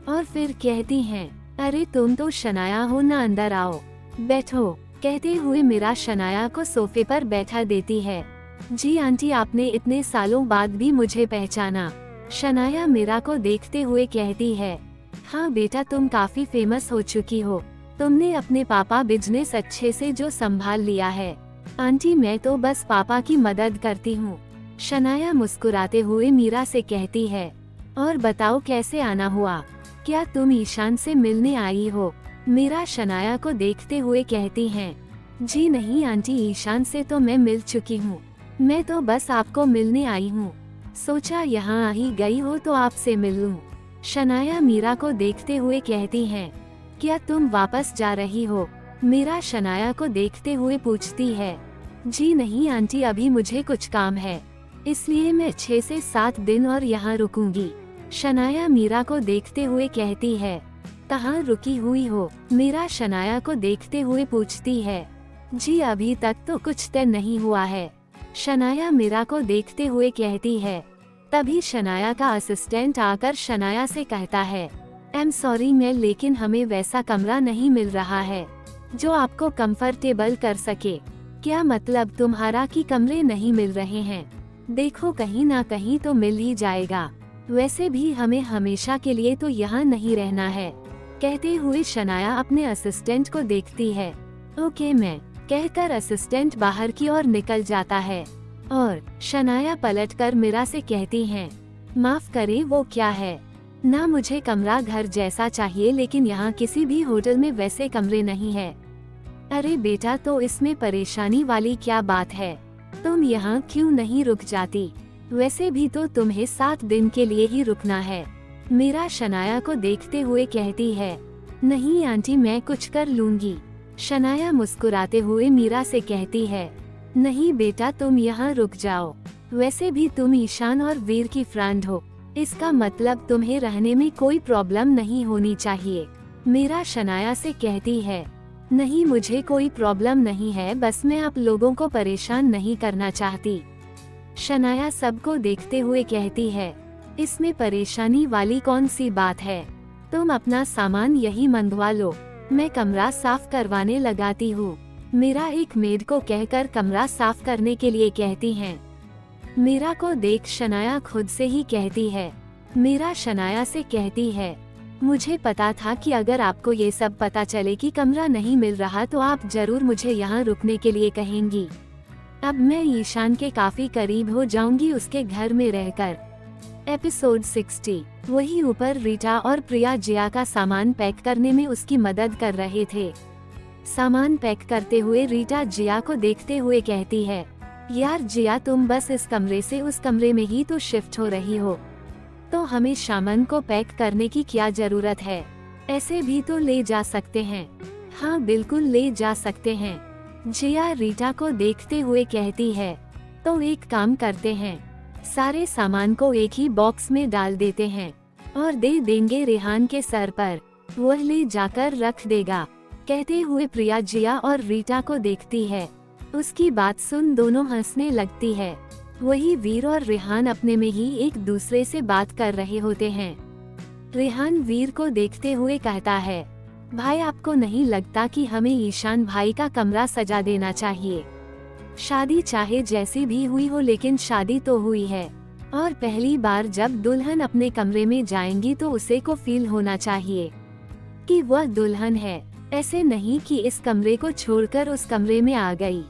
और फिर कहती हैं, अरे तुम तो शनाया हो ना, अंदर आओ, बैठो। कहते हुए मीरा शनाया को सोफे पर बैठा देती है। जी आंटी, आपने इतने सालों बाद भी मुझे पहचाना। शनाया मीरा को देखते हुए कहती है, हाँ बेटा, तुम काफी फेमस हो चुकी हो, तुमने अपने पापा बिजनेस अच्छे से जो संभाल लिया है। आंटी मैं तो बस पापा की मदद करती हूँ। शनाया मुस्कुराते हुए मीरा से कहती है, और बताओ कैसे आना हुआ, क्या तुम ईशान से मिलने आई हो? मीरा शनाया को देखते हुए कहती हैं, जी नहीं आंटी, ईशान से तो मैं मिल चुकी हूँ, मैं तो बस आपको मिलने आई हूँ, सोचा यहाँ आ ही गई हो तो आपसे मिल लूं। शनाया मीरा को देखते हुए कहती हैं, क्या तुम वापस जा रही हो? मीरा शनाया को देखते हुए पूछती है। जी नहीं आंटी, अभी मुझे कुछ काम है, इसलिए मैं 6 से 7 दिन और यहाँ रुकूंगी। शनाया मीरा को देखते हुए कहती है। कहाँ रुकी हुई हो? मीरा शनाया को देखते हुए पूछती है। जी अभी तक तो कुछ तय नहीं हुआ है, शनाया मीरा को देखते हुए कहती है। तभी शनाया का असिस्टेंट आकर शनाया से कहता है, I'm सॉरी मैम, लेकिन हमें वैसा कमरा नहीं मिल रहा है जो आपको कंफर्टेबल कर सके। क्या मतलब तुम्हारा कि कमरे नहीं मिल रहे हैं? देखो कहीं ना कहीं तो मिल ही जाएगा, वैसे भी हमें हमेशा के लिए तो यहाँ नहीं रहना है। कहते हुए शनाया अपने असिस्टेंट को देखती है। ओके मैं कहकर असिस्टेंट बाहर की ओर निकल जाता है और शनाया पलटकर मीरा से कहती हैं, माफ करे वो क्या है ना, मुझे कमरा घर जैसा चाहिए, लेकिन यहाँ किसी भी होटल में वैसे कमरे नहीं है। अरे बेटा, तो इसमें परेशानी वाली क्या बात है? तुम यहाँ क्यों नहीं रुक जाती? वैसे भी तो तुम्हें 7 दिन के लिए ही रुकना है। मीरा शनाया को देखते हुए कहती है। नहीं आंटी, मैं कुछ कर लूंगी। शनाया मुस्कुराते हुए मीरा से कहती है। नहीं बेटा, तुम यहाँ रुक जाओ, वैसे भी तुम ईशान और वीर की फ्रेंड हो, इसका मतलब तुम्हें रहने में कोई प्रॉब्लम नहीं होनी चाहिए। मीरा शनाया से कहती है। नहीं मुझे कोई प्रॉब्लम नहीं है, बस मैं आप लोगों को परेशान नहीं करना चाहती। शनाया सबको देखते हुए कहती है। इसमें परेशानी वाली कौन सी बात है? तुम अपना सामान यही मंगवा लो, मैं कमरा साफ करवाने लगाती हूँ। मीरा एक मेड को कहकर कमरा साफ करने के लिए कहती हैं। मीरा को देख शनाया खुद से ही कहती है। मीरा शनाया से कहती है, मुझे पता था कि अगर आपको ये सब पता चले कि कमरा नहीं मिल रहा तो आप जरूर मुझे यहाँ रुकने के लिए कहेंगी। अब मैं ईशान के काफी करीब हो जाऊंगी उसके घर में रहकर। एपिसोड 60। वही ऊपर रीटा और प्रिया जिया का सामान पैक करने में उसकी मदद कर रहे थे। सामान पैक करते हुए रीटा जिया को देखते हुए कहती है, यार जिया, तुम बस इस कमरे से उस कमरे में ही तो शिफ्ट हो रही हो, तो हमें सामान को पैक करने की क्या जरूरत है? ऐसे भी तो ले जा सकते हैं। हाँ बिल्कुल ले जा सकते हैं, जिया रीटा को देखते हुए कहती है। तो एक काम करते हैं, सारे सामान को एक ही बॉक्स में डाल देते हैं और दे देंगे रेहान के सर पर, वह ले जाकर रख देगा। कहते हुए प्रिया जिया और रीटा को देखती है। उसकी बात सुन दोनों हंसने लगती है। वही वीर और रेहान अपने में ही एक दूसरे से बात कर रहे होते हैं। रेहान वीर को देखते हुए कहता है, भाई आपको नहीं लगता कि हमें ईशान भाई का कमरा सजा देना चाहिए? शादी चाहे जैसी भी हुई हो, लेकिन शादी तो हुई है, और पहली बार जब दुल्हन अपने कमरे में जाएंगी तो उसे को फील होना चाहिए कि वह दुल्हन है, ऐसे नहीं कि इस कमरे को छोड़कर उस कमरे में आ गई।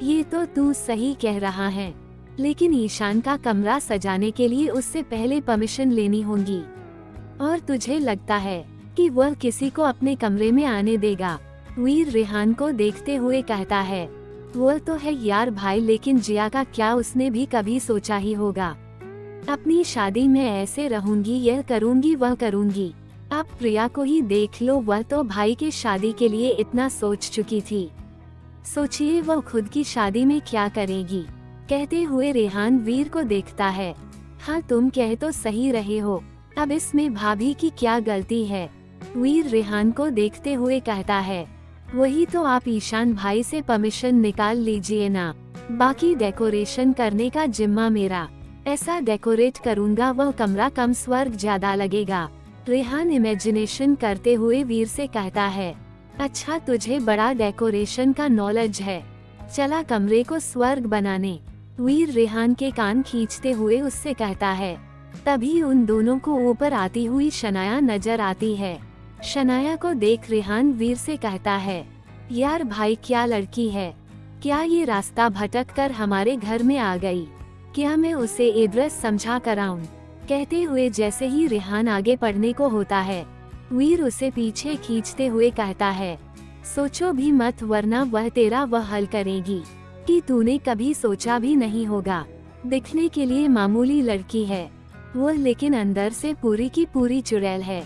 ये तो तू सही कह रहा है, लेकिन ईशान का कमरा सजाने के लिए उससे पहले परमिशन लेनी होगी, और तुझे लगता है कि वह किसी को अपने कमरे में आने देगा? वीर रेहान को देखते हुए कहता है। वह तो है यार भाई, लेकिन जिया का क्या उसने भी कभी सोचा ही होगा? अपनी शादी में ऐसे रहूंगी, यह करूंगी वह करूंगी। आप प्रिया को ही देख लो, वह तो भाई के शादी के लिए इतना सोच चुकी थी, सोचिए वह खुद की शादी में क्या करेगी। कहते हुए रेहान वीर को देखता है। हाँ तुम कह तो सही रहे हो, अब इसमें भाभी की क्या गलती है? वीर रेहान को देखते हुए कहता है। वही तो, आप ईशान भाई से परमिशन निकाल लीजिए ना, बाकी डेकोरेशन करने का जिम्मा मेरा। ऐसा डेकोरेट करूँगा वह कमरा कम स्वर्ग ज्यादा लगेगा। रेहान इमेजिनेशन करते हुए वीर से कहता है। अच्छा तुझे बड़ा डेकोरेशन का नॉलेज है, चला कमरे को स्वर्ग बनाने। वीर रेहान के कान खींचते हुए उससे कहता है। तभी उन दोनों को ऊपर आती हुई शनाया नजर आती है। शनाया को देख रेहान वीर से कहता है, यार भाई क्या लड़की है, क्या ये रास्ता भटक कर हमारे घर में आ गई? क्या मैं उसे एड्रेस समझा कराऊं? कहते हुए जैसे ही रेहान आगे पढ़ने को होता है, वीर उसे पीछे खींचते हुए कहता है, सोचो भी मत, वरना वह तेरा वह हल करेगी कि तूने कभी सोचा भी नहीं होगा। दिखने के लिए मामूली लड़की है वह, लेकिन अंदर से पूरी की पूरी चुड़ैल है।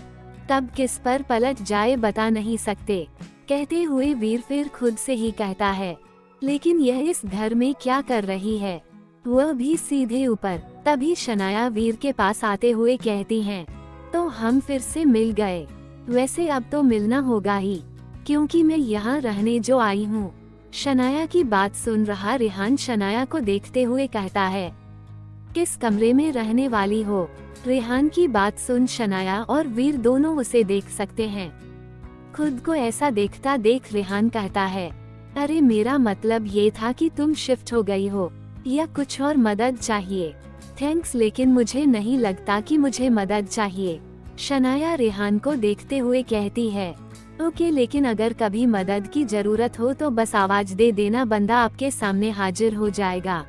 तब किस पर पलट जाए बता नहीं सकते। कहते हुए वीर फिर खुद से ही कहता है, लेकिन यह इस घर में क्या कर रही है, वह भी सीधे ऊपर। तभी शनाया वीर के पास आते हुए कहती हैं, तो हम फिर से मिल गए। वैसे अब तो मिलना होगा ही, क्योंकि मैं यहाँ रहने जो आई हूँ। शनाया की बात सुन रहा रेहान शनाया को देखते हुए कहता है, किस कमरे में रहने वाली हो। रेहान की बात सुन शनाया और वीर दोनों उसे देख सकते हैं। खुद को ऐसा देखता देख रेहान कहता है, अरे मेरा मतलब ये था कि तुम शिफ्ट हो गई हो या कुछ और मदद चाहिए। थैंक्स, लेकिन मुझे नहीं लगता कि मुझे मदद चाहिए। शनाया रेहान को देखते हुए कहती है, ओके, लेकिन अगर कभी मदद की जरूरत हो तो बस आवाज दे देना, बंदा आपके सामने हाजिर हो जाएगा।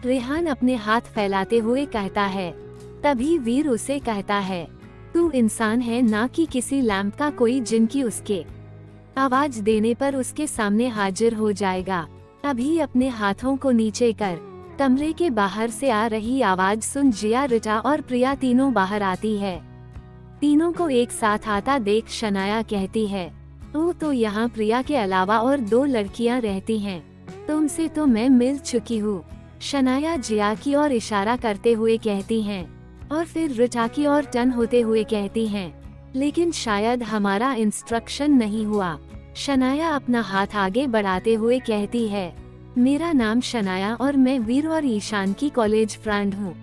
रेहान अपने हाथ फैलाते हुए कहता है। तभी वीर उसे कहता है, तू इंसान है ना कि किसी लैंप का कोई जिन की उसके आवाज देने पर उसके सामने हाजिर हो जाएगा। अभी अपने हाथों को नीचे कर। कमरे के बाहर से आ रही आवाज सुन जिया, रिटा और प्रिया तीनों बाहर आती है। तीनों को एक साथ आता देख शनाया कहती है, ओह, तो यहाँ प्रिया के अलावा और 2 लड़कियाँ रहती हैं। तुमसे तो मैं मिल चुकी हूँ। शनाया जिया की ओर इशारा करते हुए कहती हैं और फिर रिटा की ओर टर्न होते हुए कहती हैं, लेकिन शायद हमारा इंस्ट्रक्शन नहीं हुआ। शनाया अपना हाथ आगे बढ़ाते हुए कहती है, मेरा नाम शनाया और मैं वीर और ईशान की कॉलेज फ्रेंड हूँ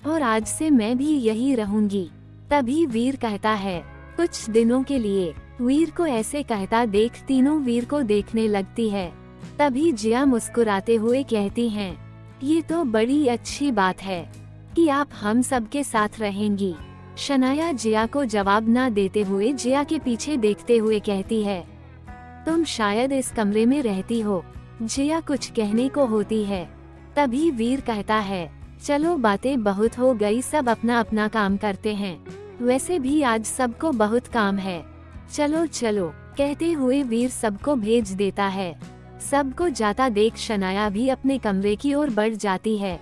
और आज से मैं भी यही रहूंगी। तभी वीर कहता है, कुछ दिनों के लिए। वीर को ऐसे कहता देख तीनों वीर को देखने लगती है। तभी जिया मुस्कुराते हुए कहती हैं, ये तो बड़ी अच्छी बात है कि आप हम सब के साथ रहेंगी। शनाया जिया को जवाब न देते हुए जिया के पीछे देखते हुए कहती है, तुम शायद इस कमरे में रहती हो। जिया कुछ कहने को होती है। तभी वीर कहता है, चलो बातें बहुत हो गई, सब अपना अपना काम करते हैं। वैसे भी आज सबको बहुत काम है, चलो चलो। कहते हुए वीर सबको भेज देता है। सबको जाता देख शनाया भी अपने कमरे की ओर बढ़ जाती है।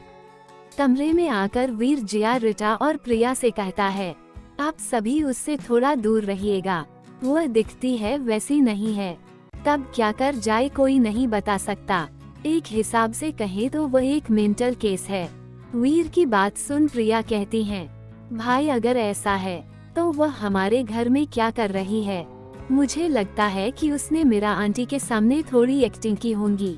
कमरे में आकर वीर जिया, रिटा और प्रिया से कहता है, आप सभी उससे थोड़ा दूर रहिएगा। वह दिखती है वैसी नहीं है, कब क्या कर जाए कोई नहीं बता सकता। एक हिसाब से कहे तो वह एक मेंटल केस है। वीर की बात सुन प्रिया कहती हैं, भाई अगर ऐसा है तो वह हमारे घर में क्या कर रही है। मुझे लगता है कि उसने मेरा आंटी के सामने थोड़ी एक्टिंग की होंगी।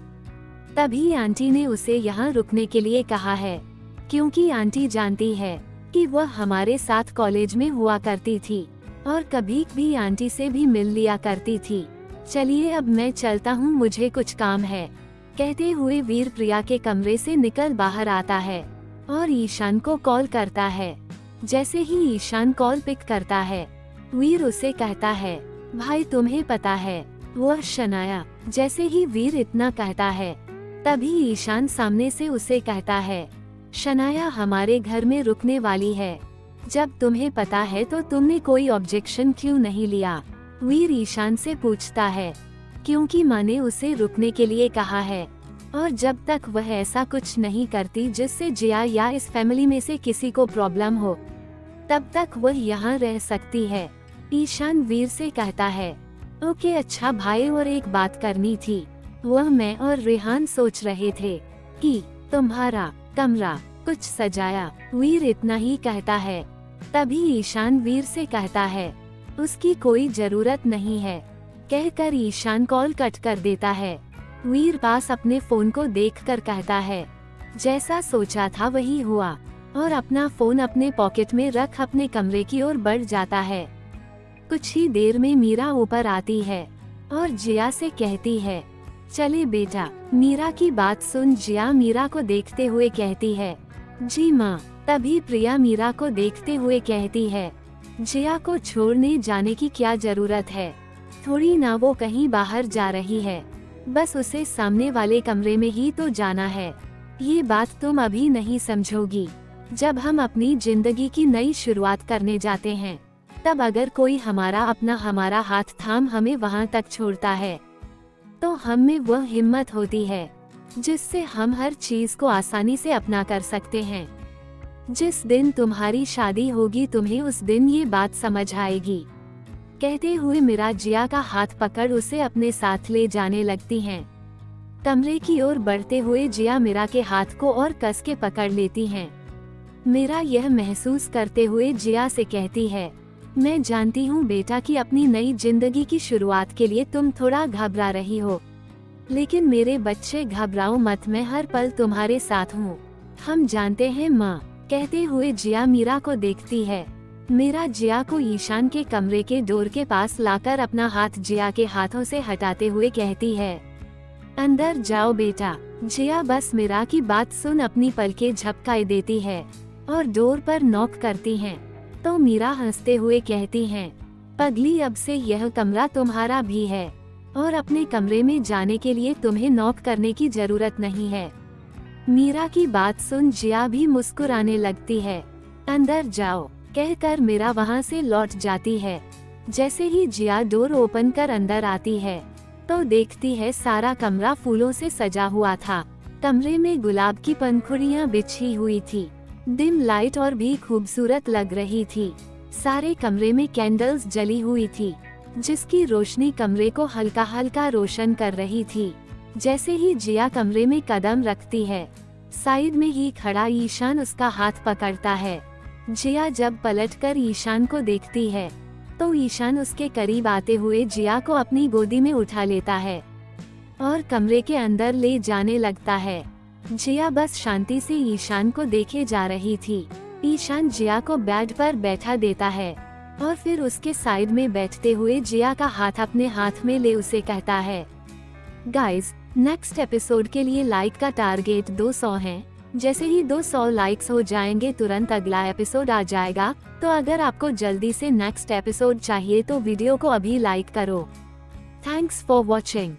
तभी आंटी ने उसे यहाँ रुकने के लिए कहा है, क्योंकि आंटी जानती है कि वह हमारे साथ कॉलेज में हुआ करती थी और कभी भी आंटी से भी मिल लिया करती थी। चलिए अब मैं चलता हूँ, मुझे कुछ काम है। कहते हुए वीर प्रिया के कमरे से निकल बाहर आता है और ईशान को कॉल करता है। जैसे ही ईशान कॉल पिक करता है, वीर उसे कहता है, भाई तुम्हें पता है वह शनाया। जैसे ही वीर इतना कहता है, तभी ईशान सामने से उसे कहता है, शनाया हमारे घर में रुकने वाली है। जब तुम्हें पता है तो तुमने कोई ऑब्जेक्शन क्यों नहीं लिया। वीर ईशान से पूछता है, क्योंकि माँ ने उसे रुकने के लिए कहा है और जब तक वह ऐसा कुछ नहीं करती जिससे जिया या इस फैमिली में से किसी को प्रॉब्लम हो, तब तक वह यहाँ रह सकती है। ईशान वीर से कहता है, ओके अच्छा भाई, और एक बात करनी थी। वह मैं और रेहान सोच रहे थे कि तुम्हारा कमरा कुछ सजाया। वीर इतना ही कहता है। तभी ईशान वीर से कहता है, उसकी कोई जरूरत नहीं है। कहकर ईशान कॉल कट कर देता है। वीर पास अपने फोन को देखकर कहता है, जैसा सोचा था वही हुआ, और अपना फोन अपने पॉकेट में रख अपने कमरे की ओर बढ़ जाता है। कुछ ही देर में मीरा ऊपर आती है और जिया से कहती है, चले बेटा। मीरा की बात सुन जिया मीरा को देखते हुए कहती है, जी माँ। तभी प्रिया मीरा को देखते हुए कहती है, जिया को छोड़ने जाने की क्या जरूरत है, थोड़ी ना वो कहीं बाहर जा रही है, बस उसे सामने वाले कमरे में ही तो जाना है। ये बात तुम अभी नहीं समझोगी। जब हम अपनी जिंदगी की नई शुरुआत करने जाते हैं, तब अगर कोई हमारा हाथ थाम हमें वहाँ तक छोड़ता है, तो हम में वह हिम्मत होती है जिससे हम हर चीज को आसानी से अपना कर सकते हैं। जिस दिन तुम्हारी शादी होगी तुम्हें उस दिन ये बात समझ आएगी। कहते हुए मीरा जिया का हाथ पकड़ उसे अपने साथ ले जाने लगती हैं। कमरे की ओर बढ़ते हुए जिया मीरा के हाथ को और कस के पकड़ लेती हैं। मीरा यह महसूस करते हुए जिया से कहती है, मैं जानती हूँ बेटा कि अपनी नई जिंदगी की शुरुआत के लिए तुम थोड़ा घबरा रही हो, लेकिन मेरे बच्चे घबराओ मत, मैं हर पल तुम्हारे साथ हूँ। हम जानते हैं माँ। कहते हुए जिया मीरा को देखती है। मीरा जिया को ईशान के कमरे के डोर के पास लाकर अपना हाथ जिया के हाथों से हटाते हुए कहती है, अंदर जाओ बेटा। जिया बस मीरा की बात सुन अपनी पलकें झपकाए देती है और डोर पर नॉक करती हैं। तो मीरा हंसते हुए कहती हैं, पगली अब से यह कमरा तुम्हारा भी है और अपने कमरे में जाने के लिए तुम्हें नॉक करने की जरूरत नहीं है। मीरा की बात सुन जिया भी मुस्कुराने लगती है। अंदर जाओ कहकर मीरा वहां से लौट जाती है। जैसे ही जिया डोर ओपन कर अंदर आती है तो देखती है सारा कमरा फूलों से सजा हुआ था। कमरे में गुलाब की पंखुड़ियाँ बिछी हुई थी। डिम लाइट और भी खूबसूरत लग रही थी। सारे कमरे में कैंडल्स जली हुई थी, जिसकी रोशनी कमरे को हल्का हल्का रोशन कर रही थी। जैसे ही जिया कमरे में कदम रखती है, साइड में ही खड़ा ईशान उसका हाथ पकड़ता है। जिया जब पलटकर ईशान को देखती है तो ईशान उसके करीब आते हुए जिया को अपनी गोदी में उठा लेता है और कमरे के अंदर ले जाने लगता है। जिया बस शांति से ईशान को देखे जा रही थी। ईशान जिया को बेड पर बैठा देता है और फिर उसके साइड में बैठते हुए जिया का हाथ अपने हाथ में ले उसे कहता है, गाइज नेक्स्ट एपिसोड के लिए लाइक का टारगेट 200 है। जैसे ही 200 लाइक्स हो जाएंगे तुरंत अगला एपिसोड आ जाएगा। तो अगर आपको जल्दी से नेक्स्ट एपिसोड चाहिए तो वीडियो को अभी लाइक करो। Thanks for watching.